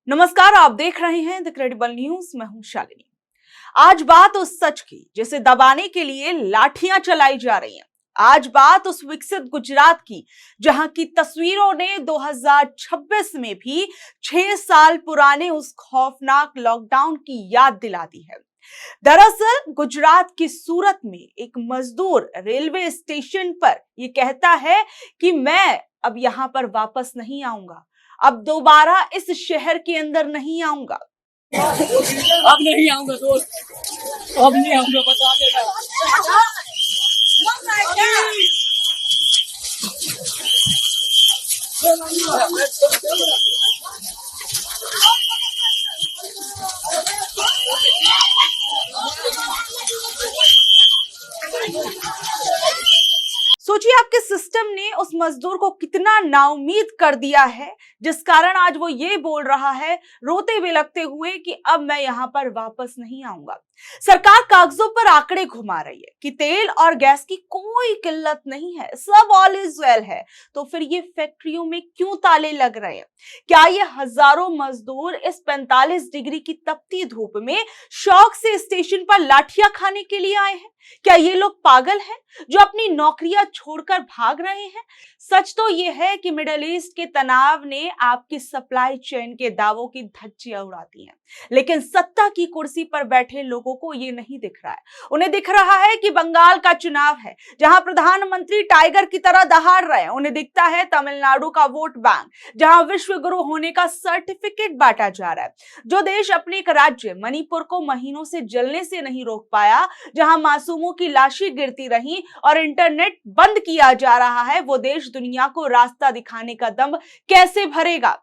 नमस्कार, आप देख रहे हैं द क्रेडिबल न्यूज। मैं हूं शालिनी। आज बात उस सच की जिसे दबाने के लिए लाठियां चलाई जा रही हैं। आज बात उस विकसित गुजरात की जहां की तस्वीरों ने 2026 में भी 6 साल पुराने उस खौफनाक लॉकडाउन की याद दिला दी है। दरअसल गुजरात की सूरत में एक मजदूर रेलवे स्टेशन पर यह कहता है कि मैं अब यहां पर वापस नहीं आऊंगा, अब दोबारा इस शहर के अंदर नहीं आऊंगा। अब नहीं आऊंगा दोस्त, अब नहीं आऊंगा, बता देना। सोचिए आपके सिस्टम ने उस मजदूर को कितना नाउम्मीद कर दिया है, जिस कारण आज वो ये बोल रहा है रोते बिलखते हुए कि अब मैं यहां पर वापस नहीं आऊंगा। सरकार कागजों पर आंकड़े घुमा रही है कि तेल और गैस की कोई किल्लत नहीं है, सब ऑल इज वेल है। तो फिर ये फैक्ट्रियों में क्यों ताले लग रहे हैं? क्या ये हजारों मजदूर इस 45 डिग्री की तपती धूप में शौक से स्टेशन पर लाठियां खाने के लिए आए हैं? क्या ये लोग पागल हैं जो अपनी नौकरियां छोड़कर भाग रहे हैं? सच तो ये है कि मिडिल ईस्ट के तनाव ने आपकी सप्लाई चेन के दावों की धज्जियां उड़ाती हैं, लेकिन सत्ता की कुर्सी पर बैठे लोगों को ये नहीं दिख रहा है। उन्हें दिख रहा है कि बंगाल का चुनाव है जहां प्रधानमंत्री टाइगर की तरह दहाड़ रहे हैं। उन्हें दिखता है तमिलनाडु का वोट बैंक जहां विश्व गुरु होने का सर्टिफिकेट बांटा जा रहा है। जो देश अपने एक राज्य मणिपुर को महीनों से जलने से नहीं रोक पाया, जहां मासूमों की लाशें गिरती रही और इंटरनेट बंद किया जा रहा है, वो देश दुनिया को रास्ता दिखाने का दम कैसे भरेगा?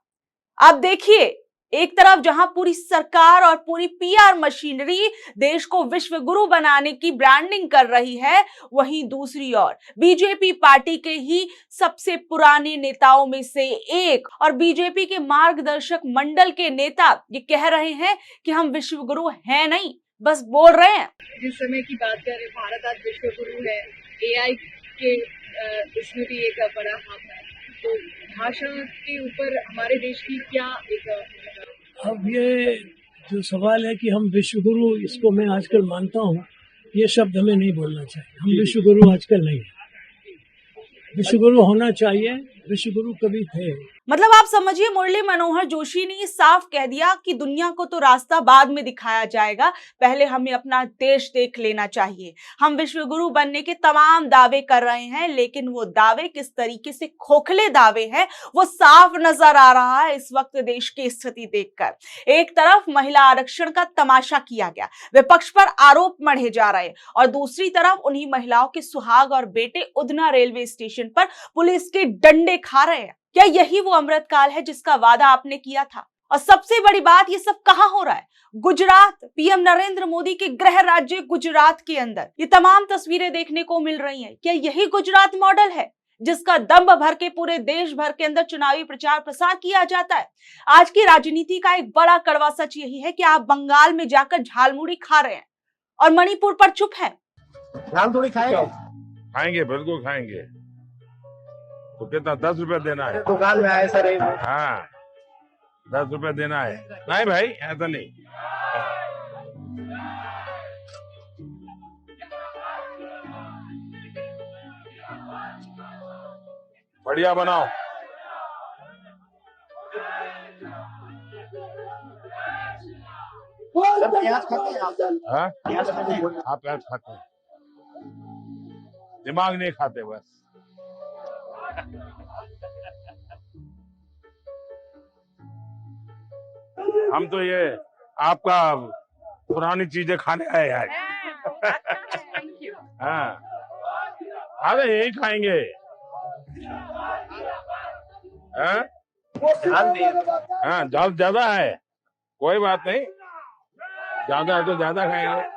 आप देखिए, एक तरफ जहां पूरी सरकार और पूरी पीआर मशीनरी देश को विश्व गुरु बनाने की ब्रांडिंग कर रही है, वहीं दूसरी ओर बीजेपी पार्टी के ही सबसे पुराने नेताओं में से एक और बीजेपी के मार्गदर्शक मंडल के नेता ये कह रहे हैं कि हम विश्व गुरु हैं नहीं, बस बोल रहे हैं। जिस समय की बात करें, भारत आज विश्व गुरु है। एआई के इसमें भी एक बड़ा हाथ है। तो भाषा के ऊपर हमारे देश की क्या एक अब ये जो सवाल है कि हम विश्व गुरु, इसको मैं आजकल मानता हूँ, ये शब्द हमें नहीं बोलना चाहिए। हम विश्व गुरु आजकल नहीं है। विश्व गुरु होना चाहिए, विश्व गुरु कभी थे। मतलब आप समझिए, मुरली मनोहर जोशी ने साफ कह दिया कि दुनिया को तो रास्ता बाद में दिखाया जाएगा, पहले हमें अपना देश देख लेना चाहिए। हम विश्व गुरु बनने के तमाम दावे कर रहे हैं, लेकिन वो दावे किस तरीके से खोखले दावे हैं वो साफ नजर आ रहा है इस वक्त देश की स्थिति देखकर। एक तरफ महिला आरक्षण का तमाशा किया गया, विपक्ष पर आरोप मढ़े जा रहे हैं, और दूसरी तरफ उन्हीं महिलाओं के सुहाग और बेटे उधना रेलवे स्टेशन पर पुलिस के डंडे खा रहे हैं। क्या यही वो अमृतकाल है जिसका वादा आपने किया था? और सबसे बड़ी बात, ये सब कहां हो रहा है? गुजरात, पीएम नरेंद्र मोदी के गृह राज्य गुजरात के अंदर ये तमाम तस्वीरें देखने को मिल रही हैं। क्या यही गुजरात मॉडल है जिसका दम भर के पूरे देश भर के अंदर चुनावी प्रचार प्रसार किया जाता है? आज की राजनीति का एक बड़ा कड़वा सच यही है कि आप बंगाल में जाकर झालमुड़ी खा रहे हैं और मणिपुर पर चुप है। झालमुड़ी खाएंगे? खाएंगे, बिल्कुल खाएंगे। तो कितना, 10 रुपए देना है? दुकान में आए सर। हाँ, 10 रुपए देना है। नहीं भाई, ऐसा नहीं। बढ़िया बनाओ। प्याज खाते हैं आप? हाँ, प्याज खाते हैं? आप प्याज खाते हैं, दिमाग नहीं खाते बस। हम तो ये आपका पुरानी चीजें खाने आए हैं। हाँ, अरे यही खाएंगे। हाँ, दाल ज्यादा है, कोई बात नहीं, ज्यादा है तो ज्यादा खाएंगे।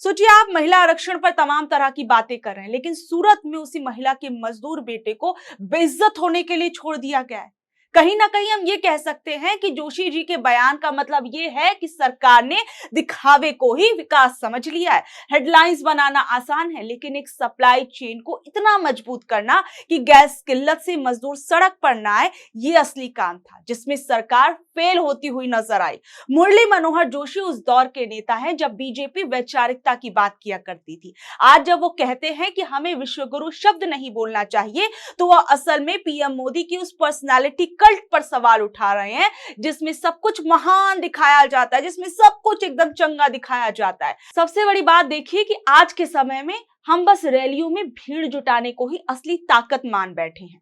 सोचिए, आप महिला आरक्षण पर तमाम तरह की बातें कर रहे हैं, लेकिन सूरत में उसी महिला के मजदूर बेटे को बेइज्जत होने के लिए छोड़ दिया गया है। कहीं ना कहीं हम ये कह सकते हैं कि जोशी जी के बयान का मतलब ये है कि सरकार ने दिखावे को ही विकास समझ लिया है। हेडलाइंस बनाना आसान है, लेकिन एक सप्लाई चेन को इतना मजबूत करना कि गैस किल्लत से मजदूर सड़क पर ना आए, ये असली काम था जिसमें सरकार फेल होती हुई नजर आई। मुरली मनोहर जोशी उस दौर के नेता हैं जब बीजेपी वैचारिकता की बात किया करती थी। आज जब वो कहते हैं कि हमें विश्वगुरु शब्द नहीं बोलना चाहिए, तो वह असल में पीएम मोदी की उस पर्सनालिटी कल्ट पर सवाल उठा रहे हैं जिसमें सब कुछ महान दिखाया जाता है, जिसमें सब कुछ एकदम चंगा दिखाया जाता है। सबसे बड़ी बात देखिए कि आज के समय में हम बस रैलियों में भीड़ जुटाने को ही असली ताकत मान बैठे हैं।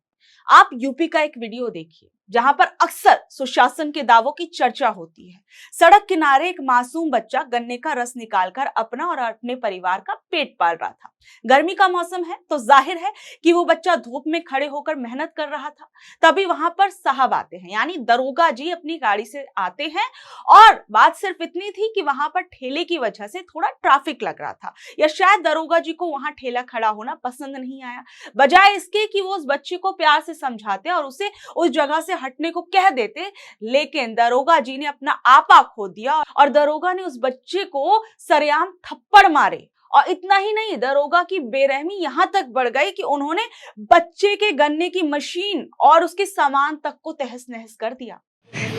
आप यूपी का एक वीडियो देखिए जहां पर अक्सर सुशासन के दावों की चर्चा होती है। सड़क किनारे एक मासूम बच्चा गन्ने का रस निकालकर अपना और अपने परिवार का पेट पाल रहा था। गर्मी का मौसम है तो जाहिर है कि वो बच्चा धूप में खड़े होकर मेहनत कर रहा था। तभी वहां पर साहब आते हैं, यानी दरोगा जी अपनी गाड़ी से आते हैं और बात सिर्फ इतनी थी कि वहां पर ठेले की वजह से थोड़ा ट्रैफिक लग रहा था, या शायद दरोगा जी को वहां ठेला खड़ा होना पसंद नहीं आया। बजाय इसके कि वो उस बच्चे को प्यार से समझाते और उसे उस जगह से हटने को कह देते, लेकिन दरोगा जी ने अपना आपा खो दिया और दरोगा ने उस बच्चे को सरेआम थप्पड़ मारे। और इतना ही नहीं, दरोगा की बेरहमी यहां तक बढ़ गई कि उन्होंने बच्चे के गन्ने की मशीन और उसके सामान तक को तहस नहस कर दिया।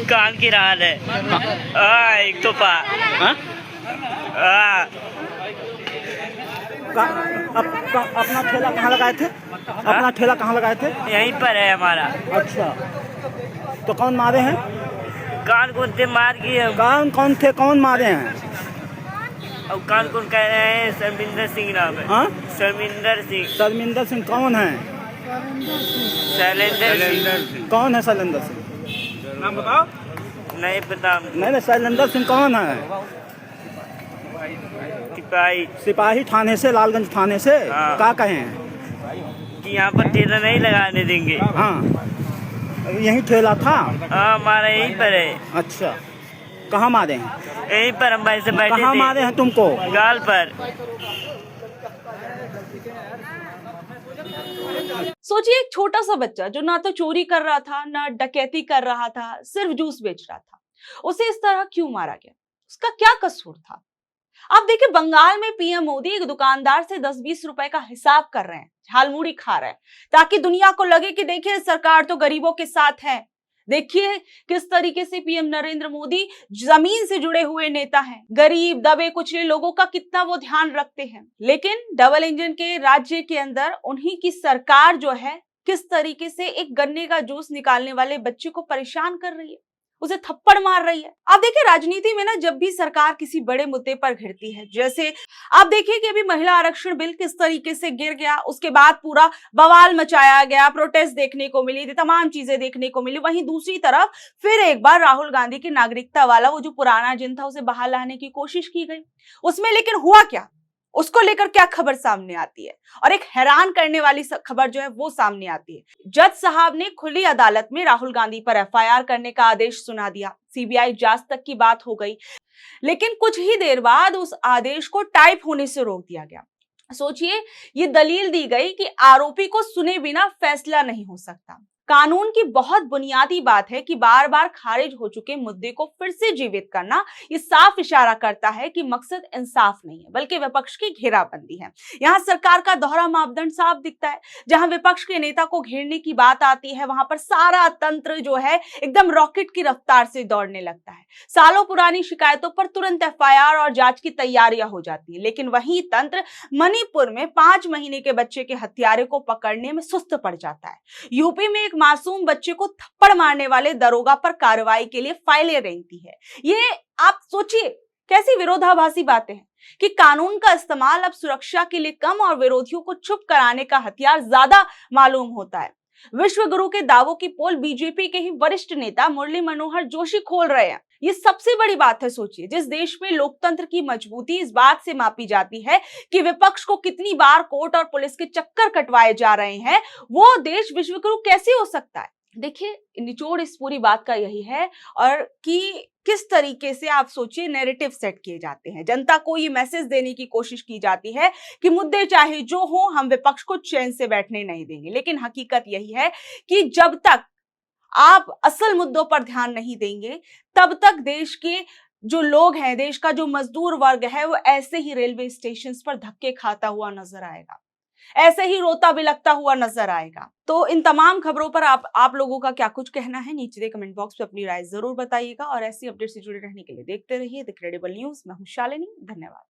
कान की राल है एक तो अपना ठेला कहाँ लगाए थे? अपना ठेला कहाँ लगाए थे? यहीं पर है हमारा। अच्छा, तो कौन मारे हैं? कान कौन थे मार किए? कौन थे, कौन मारे हैं? और कान कौन कह रहे हैं? शर्मिंदर सिंह नाम है। हाँ, शर्मिंदर सिंह। शर्मिंदर सिंह कौन है? शैलेंद्र सिंह। कौन है शैलेंद्र सिंह? नाम बताओ। नहीं पता। नहीं, शैलेंद्र सिंह कौन है? सिपाही थाने से, लालगंज थाने से। हाँ। क्या कहे हैं कि यहाँ पर ठेला नहीं लगाने देंगे। हाँ, यही ठेला था। हाँ, हमारा यहीं पर है। अच्छा, कहाँ मारे हैं? यहीं पर हम से बैठे थे। कहाँ मारे हैं तुमको? गाल पर। सोचिए, एक छोटा सा बच्चा जो ना तो चोरी कर रहा था ना डकैती कर रहा था, सिर्फ जूस बेच रहा था, उसे इस तरह क्यों मारा गया? उसका क्या कसूर था? आप देखिए, बंगाल में पीएम मोदी एक दुकानदार से 10-20 रुपए का हिसाब कर रहे हैं, झालमुड़ी खा रहे हैं, ताकि दुनिया को लगे कि देखिए सरकार तो गरीबों के साथ है। देखिए किस तरीके से पीएम नरेंद्र मोदी जमीन से जुड़े हुए नेता हैं, गरीब दबे कुचले लोगों का कितना वो ध्यान रखते हैं। लेकिन डबल इंजन के राज्य के अंदर उन्हीं की सरकार जो है किस तरीके से एक गन्ने का जूस निकालने वाले बच्चे को परेशान कर रही है, उसे थप्पड़ मार रही है। आप देखिए, राजनीति में ना जब भी सरकार किसी बड़े मुद्दे पर घिरती है, जैसे आप देखिए कि अभी महिला आरक्षण बिल किस तरीके से गिर गया, उसके बाद पूरा बवाल मचाया गया, प्रोटेस्ट देखने को मिली, तमाम चीजें देखने को मिली। वहीं दूसरी तरफ फिर एक बार राहुल गांधी की नागरिकता वाला वो जो पुराना जिन था उसे बहाल लाने की कोशिश की गई। उसमें लेकिन हुआ क्या, उसको लेकर क्या खबर सामने आती है? और एक हैरान करने वाली खबर जो है वो सामने आती है। जज साहब ने खुली अदालत में राहुल गांधी पर एफआईआर करने का आदेश सुना दिया। सीबीआई जांच तक की बात हो गई, लेकिन कुछ ही देर बाद उस आदेश को टाइप होने से रोक दिया गया। सोचिए, ये दलील दी गई कि आरोपी को सुने बिना फैसला नहीं हो सकता। कानून की बहुत बुनियादी बात है कि बार बार खारिज हो चुके मुद्दे को फिर से जीवित करना, ये साफ इशारा करता है कि मकसद इंसाफ नहीं है बल्कि विपक्ष की घेराबंदी है। यहाँ सरकार का दोहरा मापदंड साफ दिखता है। जहां विपक्ष के नेता को घेरने की बात आती है, वहां पर सारा तंत्र जो है एकदम रॉकेट की रफ्तार से दौड़ने लगता है। सालों पुरानी शिकायतों पर तुरंत एफआईआर और जांच की तैयारियां हो जाती है, लेकिन वही तंत्र मणिपुर में 5 महीने के बच्चे के हत्यारे को पकड़ने में सुस्त पड़ जाता है। यूपी में मासूम बच्चे को थप्पड़ मारने वाले दरोगा पर कार्रवाई के लिए फाइलें रेंगती है। ये आप सोचिए कैसी विरोधाभासी बातें हैं कि कानून का इस्तेमाल अब सुरक्षा के लिए कम और विरोधियों को चुप कराने का हथियार ज्यादा मालूम होता है। विश्व गुरु के दावों की पोल बीजेपी के ही वरिष्ठ नेता मुरली मनोहर जोशी खोल रहे हैं। ये सबसे बड़ी बात है। सोचिए, जिस देश में लोकतंत्र की मजबूती इस बात से मापी जाती है कि विपक्ष को कितनी बार कोर्ट और पुलिस के चक्कर कटवाए जा रहे हैं, वो देश विश्व गुरु कैसे हो सकता है? देखिए, निचोड़ इस पूरी बात का यही है, और कि किस तरीके से आप सोचिए नैरेटिव सेट किए जाते हैं। जनता को ये मैसेज देने की कोशिश की जाती है कि मुद्दे चाहे जो हो, हम विपक्ष को चैन से बैठने नहीं देंगे। लेकिन हकीकत यही है कि जब तक आप असल मुद्दों पर ध्यान नहीं देंगे, तब तक देश के जो लोग हैं, देश का जो मजदूर वर्ग है, वो ऐसे ही रेलवे स्टेशन पर धक्के खाता हुआ नजर आएगा, ऐसे ही रोता बिलखता हुआ नजर आएगा। तो इन तमाम खबरों पर आप लोगों का क्या कुछ कहना है, नीचे दे कमेंट बॉक्स में अपनी राय जरूर बताइएगा। और ऐसी अपडेट से जुड़े रहने के लिए देखते रहिए द क्रेडिबल न्यूज। मैं हूं शालिनी, धन्यवाद।